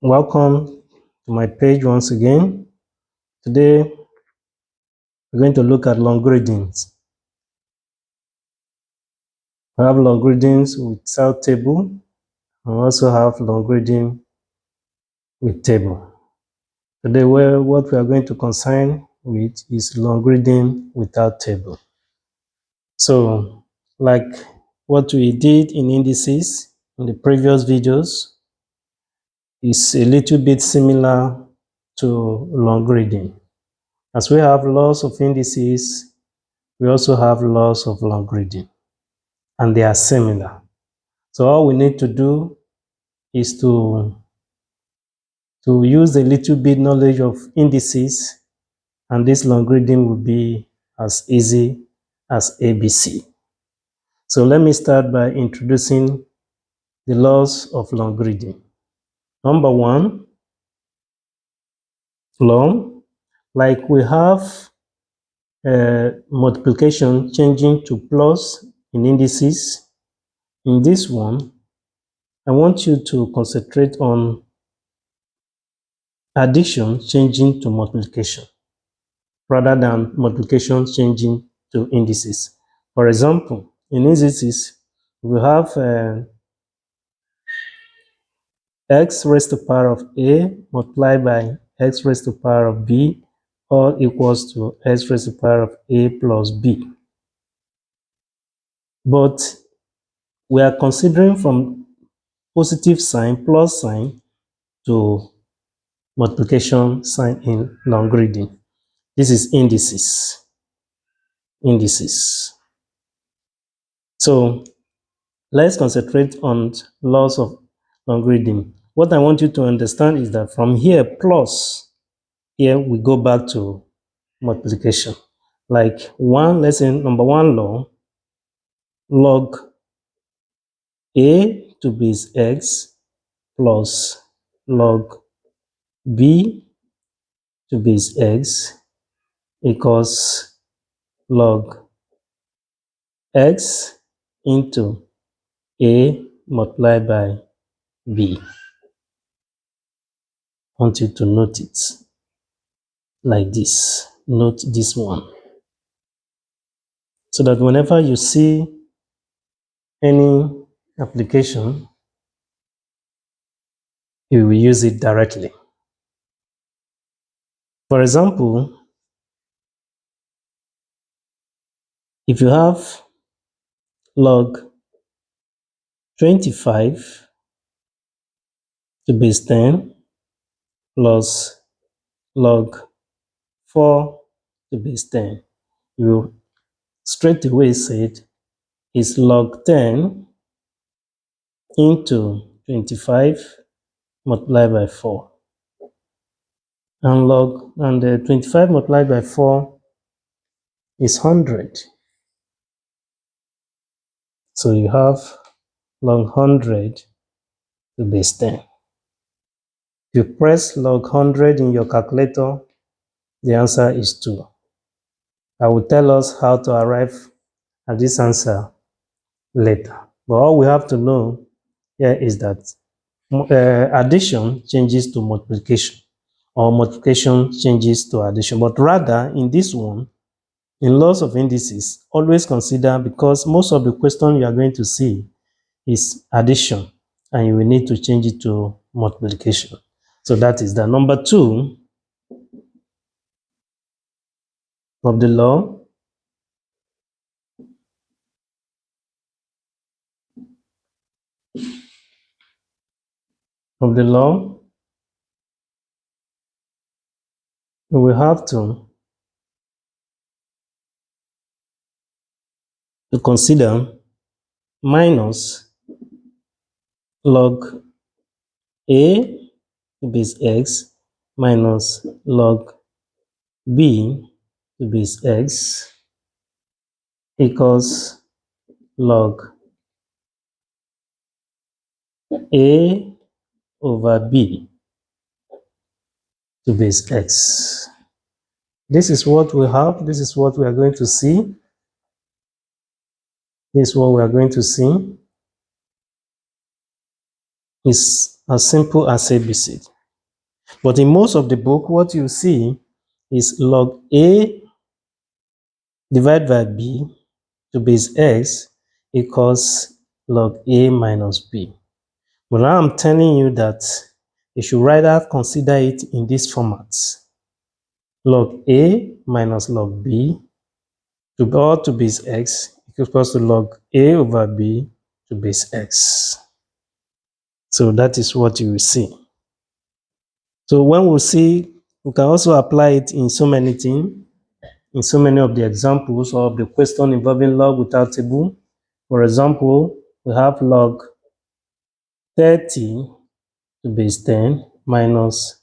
Welcome to my page once again. Today we're going to look at logarithms. We have logarithms without table and we also have logarithm with table. Today what we are going to concern with is logarithm without table. So like what we did in indices in the previous videos is a little bit similar to logarithm. As we have laws of indices, we also have laws of logarithm, and they are similar. So all we need to do is to use a little bit knowledge of indices, and this logarithm will be as easy as ABC. So let me start by introducing the laws of logarithm. Number one, law, like we have multiplication changing to plus in indices. In this one, I want you to concentrate on addition changing to multiplication rather than multiplication changing to indices. For example, in indices, we have x raised to the power of a multiplied by x raised to the power of b, all equals to x raised to the power of a plus b. But we are considering from positive sign, plus sign, to multiplication sign in logarithm. This is indices. So let's concentrate on laws of logarithm. What I want you to understand is that from here, plus, here we go back to multiplication. Like one, let's say number one law, log a to base x plus log b to base x equals log x into a multiplied by b. I want you to note it like this. Note this one, so that whenever you see any application, you will use it directly. For example, if you have log 25 to base 10 plus log 4 to base 10, you straight away said is log 10 into 25 multiplied by 4. And 25 multiplied by 4 is 100. So you have log 100 to base 10. If you press log 100 in your calculator, the answer is 2. I will tell us how to arrive at this answer later. But all we have to know here is that addition changes to multiplication, or multiplication changes to addition. But rather, in this one, in laws of indices, always consider, because most of the question you are going to see is addition, and you will need to change it to multiplication. So that is the number 2 of the law. We will have to consider minus log a to base x minus log b to base x equals log a over b to base x. This is what we have. This is what we are going to see. This is what we are going to see. is as simple as ABC. But in most of the book, what you see is log A divided by B to base X equals log A minus B. But now I'm telling you that you should rather consider it in this format. Log A minus log B to base X equals to log A over B to base X. So that is what you will see. So when we see, we can also apply it in so many things, in so many of the examples of the question involving log without table. For example, we have log 30 to base 10 minus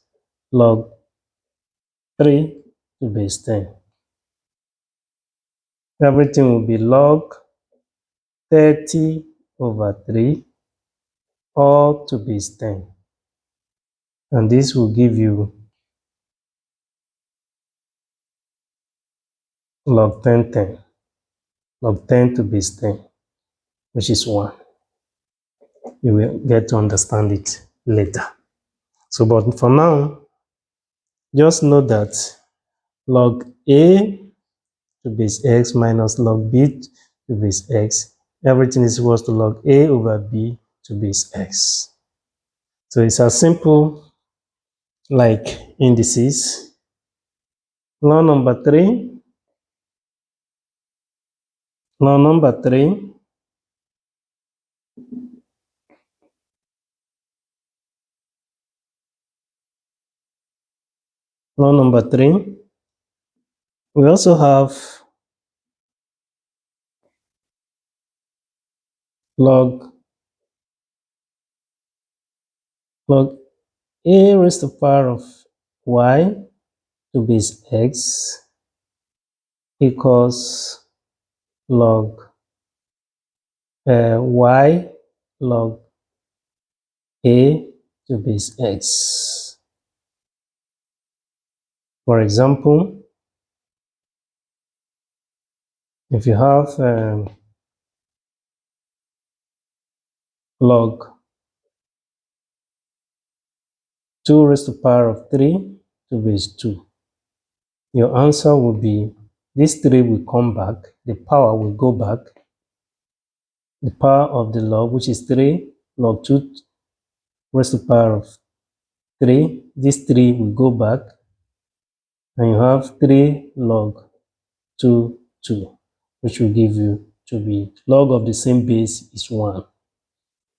log 3 to base 10. Everything will be log 30 over 3 all to base 10. And this will give you log 10, 10. Log 10 to base 10, which is 1. You will get to understand it later. So, but for now, just know that log A to base X minus log B to base X, everything is equal to log A over B to base X. So it's as simple like indices. Law number 3. Law number 3. Law number 3. We also have log A raised to the power of Y to base X equals log Y log A to base X. For example, if you have log 2 raised to the power of 3 to base 2, your answer will be this 3 will come back, the power will go back, the power of the log, which is 3, log 2 raised to the power of 3, this 3 will go back, and you have 3 log 2, 2, which will give you to be log of the same base is 1.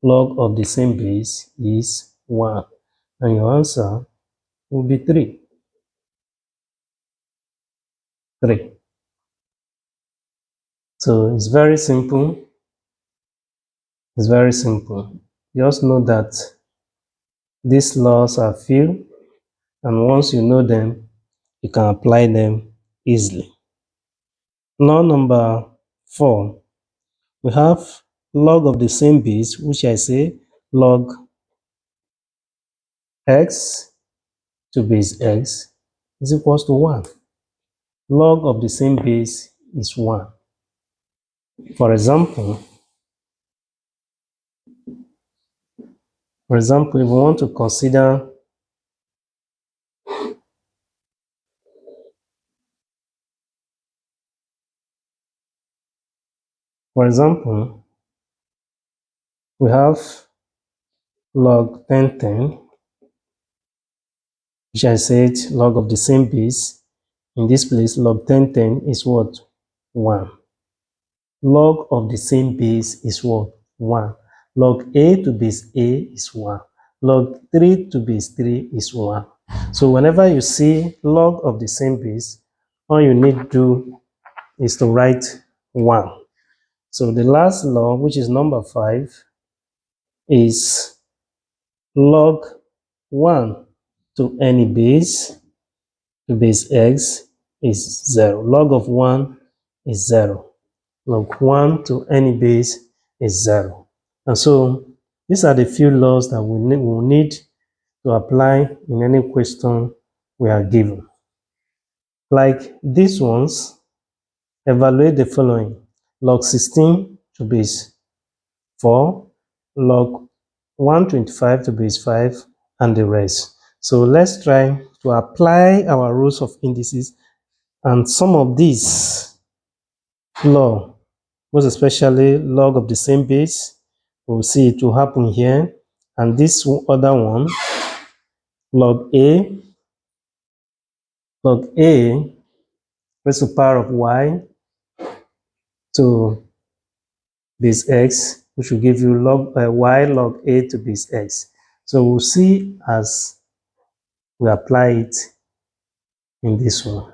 Log of the same base is 1. And your answer will be 3. 3. So it's very simple. It's very simple. Just know that these laws are few, and once you know them, you can apply them easily. Law number 4. We have log of the same base, which I say log x to base x is equals to 1. Log of the same base is 1. For example, if we want to consider we have log 10, 10, which I said log of the same base. In this place, log 10, 10 is what? 1. Log of the same base is what? 1. Log A to base A is 1. Log 3 to base 3 is 1. So whenever you see log of the same base, all you need to do is to write 1. So the last law, which is number 5, is log 1 to any base to base x is 0. Log of 1 is 0. Log 1 to any base is 0. And so these are the few laws that we will need to apply in any question we are given. Like these ones, evaluate the following: log 16 to base 4, log 125 to base 5, and the rest. So let's try to apply our rules of indices, and some of these law, most especially log of the same base, we'll see it will happen here. And this other one, log A raised to the power of y to base x, which will give you log y log a to base x. So we'll see as we apply it in this one.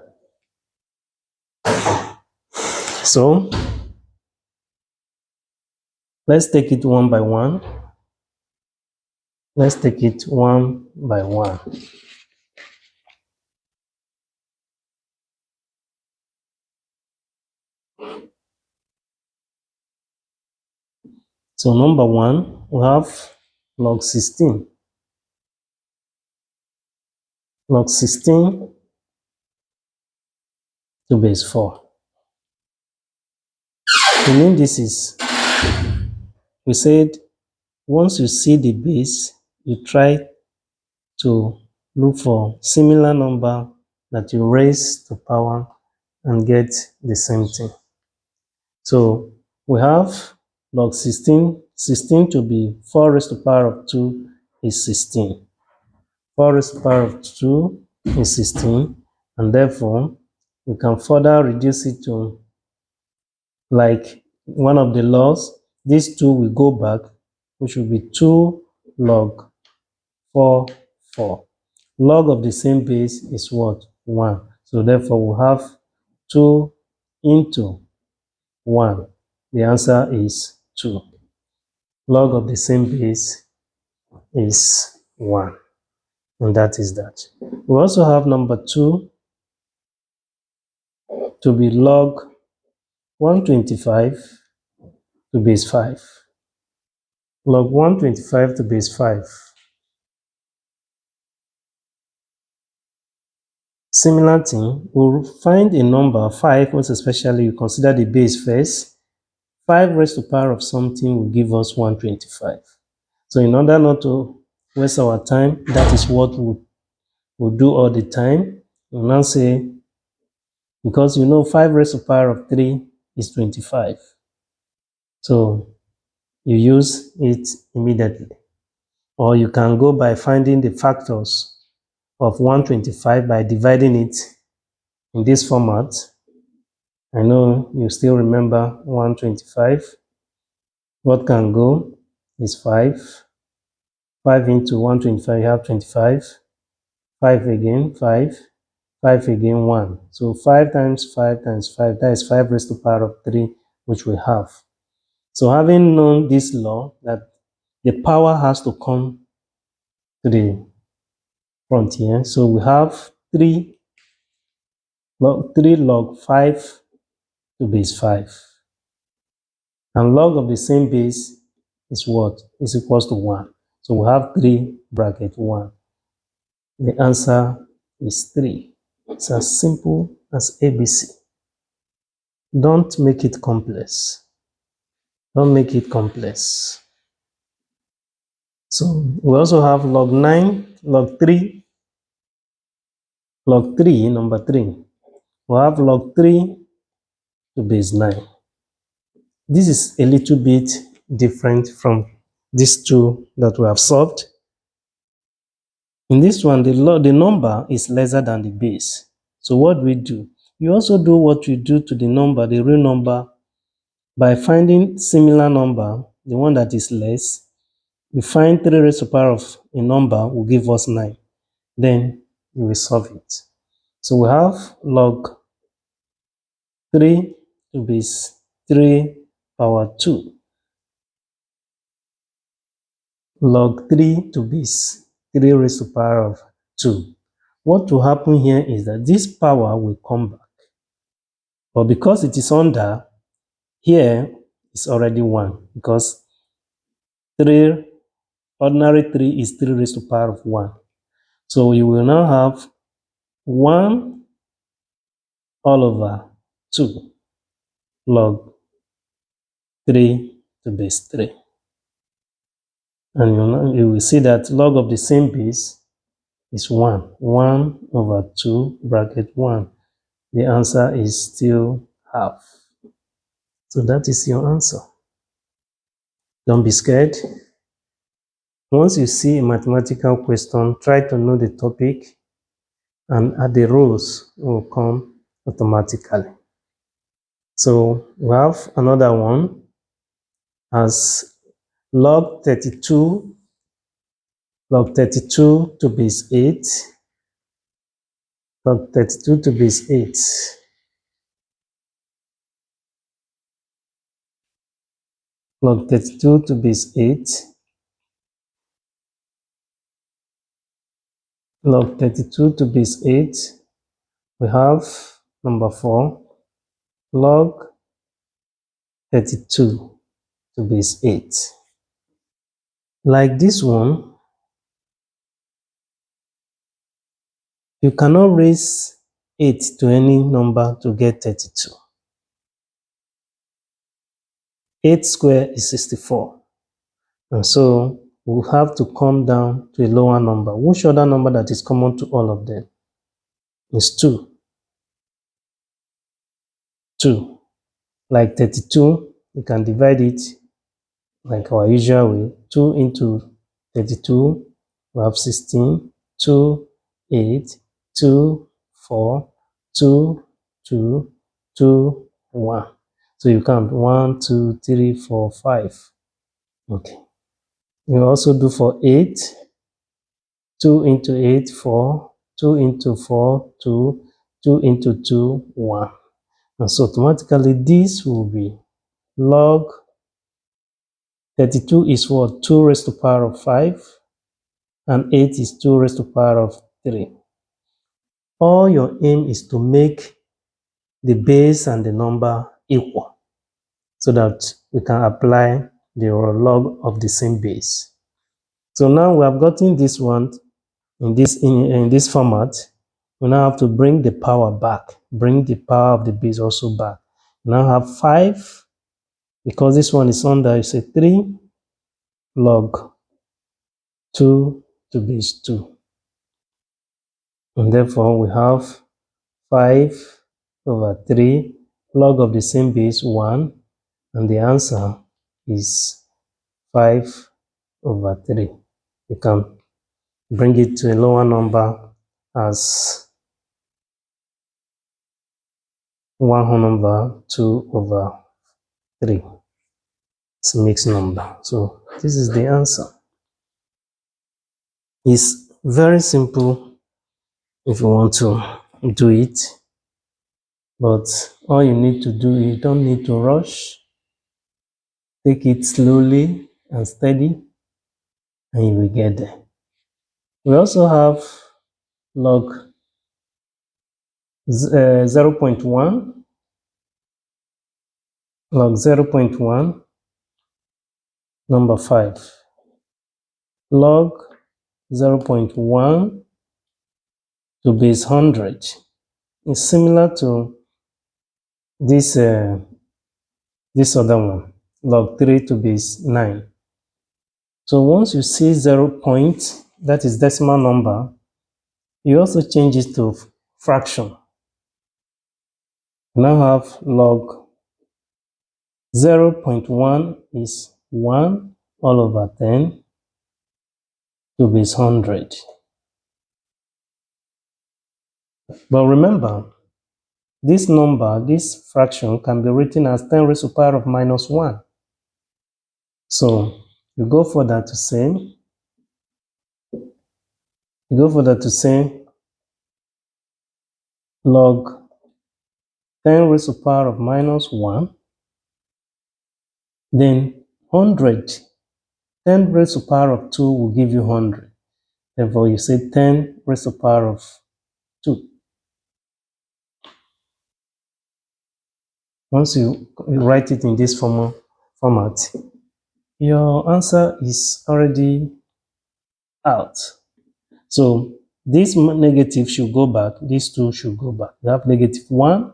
So let's take it one by one. Let's take it one by one. So number one, we have log 16. Log 16 to base 4. The mean this is, we said once you see the base, you try to look for similar number that you raise to power and get the same thing. So we have log 16 to be 4 raised to the power of 2 is 16. 4 raised to the power of 2 is 16, and therefore we can further reduce it to, like one of the laws, these two will go back, which will be 2 log 4, 4. Log of the same base is what? 1. So therefore we have 2 into 1. The answer is 2. Log of the same base is 1. And that is that. We also have number 2 to be log 125 to base 5. Log 125 to base 5. Similar thing, we'll find a number 5, most especially you consider the base first. 5 raised to the power of something will give us 125. So in order not to waste our time, that is what we'll do all the time. We'll now say, because you know 5 raised to the power of 3 is 25. So you use it immediately. Or you can go by finding the factors of 125 by dividing it in this format. I know you still remember 125. What can go is 5. 5 into 125, you have 25. 5 again, 5. 5 again, 1. So 5 times 5 times 5, that is 5 raised to the power of 3, which we have. So having known this law, that the power has to come to the front here, so we have 3 log 5 to base 5. And log of the same base is what? Is equals to 1. So we have 3 bracket 1. The answer is 3. It's as simple as ABC. Don't make it complex. Don't make it complex. So we also have log 9, log 3, number 3. We have log 3 to base 9. This is a little bit different from these two that we have solved. In this one, the number is lesser than the base. So what do we do? You also do what you do to the number, the real number, by finding similar number, the one that is less. You find 3 raised to the power of a number will give us 9. Then you will solve it. So we have log 3 to base 3 power 2. Log 3 to base 3 raised to the power of 2. What will happen here is that this power will come back. But because it is under, here is already 1. Because 3, ordinary 3 is 3 raised to the power of 1. So you will now have 1 all over 2 log 3 to base 3. And you will see that log of the same base is 1. 1 over 2 bracket 1. The answer is still half. So that is your answer. Don't be scared. Once you see a mathematical question, try to know the topic and the rules will come automatically. So we have another one as log 32 to base 8, log 32 to base 8. Log 32 to base 8, log 32 to base 8, we have number 4, log 32 to base 8. Like this one, you cannot raise 8 to any number to get 32. 8 squared is 64. And so we'll have to come down to a lower number. Which other number that is common to all of them is 2. 2. Like 32, you can divide it like our usual way. 2 into 32, we have 16. 2, 8, 2, 4, 2, 2, 2, 1. So you count 1, 2, 3, 4, 5. Okay. You also do for 8. 2 into 8, 4. 2 into 4, 2. 2 into 2, 1. And so automatically this will be log 32 is what? 2 raised to the power of 5. And 8 is 2 raised to the power of 3. All your aim is to make the base and the number equal so that we can apply the log of the same base. So now we have gotten this one in this format. We now have to bring the power back, bring the power of the base also back. We now have 5, because this one is under, you say 3 log 2 to base 2. And therefore we have 5 over 3 log of the same base 1, and the answer is 5 over 3. You can bring it to a lower number as 1 over 2 over 3. It's a mixed number. So this is the answer. It's very simple if you want to do it, but all you need to do, you don't need to rush. Take it slowly and steady, and you will get there. We also have log 0.1, log 0.1, number 5. Log 0.1 to base 100 is similar to this other one, log 3 to base 9. So once you see 0 point, that is decimal number, you also change it to fraction. You now have log 0.1 is 1 all over 10 to base 100. But remember, this number, this fraction, can be written as 10 raised to the power of minus 1. So you go further to say, log 10 raised to the power of minus 1, then 100, 10 raised to the power of 2 will give you 100. Therefore, you say 10 raised to the power of 2. Once you write it in this format, your answer is already out. So this negative should go back, these two should go back. You have negative 1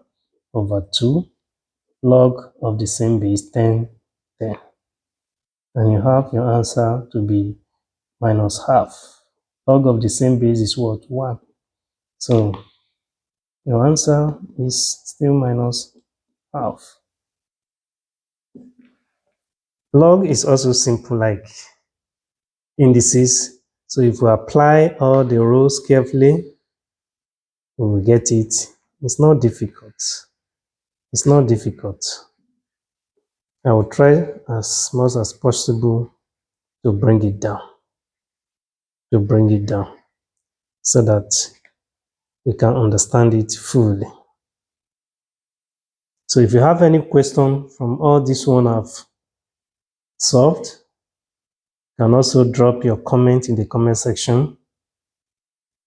over 2 log of the same base 10, 10. and you have your answer to be minus half. Log of the same base is what? 1. So your answer is still minus half. Log is also simple like indices. So if we apply all the rows carefully, we will get it. It's not difficult. It's not difficult. I will try as much as possible to bring it down. So that we can understand it fully. So if you have any question from all this one I've solved, you can also drop your comment in the comment section.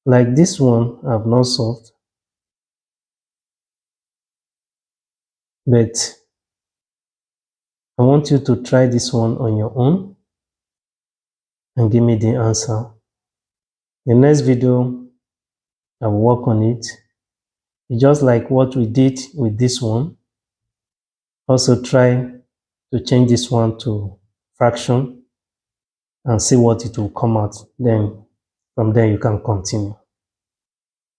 Like this one I've not solved, but I want you to try this one on your own and give me the answer. The next video, I will work on it. Just like what we did with this one, also try to change this one to fraction and see what it will come out. Then from there you can continue.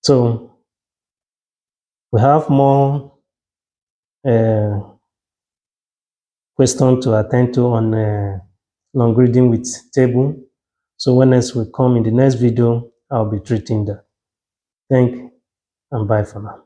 So we have more question to attend to on logarithm with table. So when else will come in the next video, I'll be treating that. Thank and bye for now.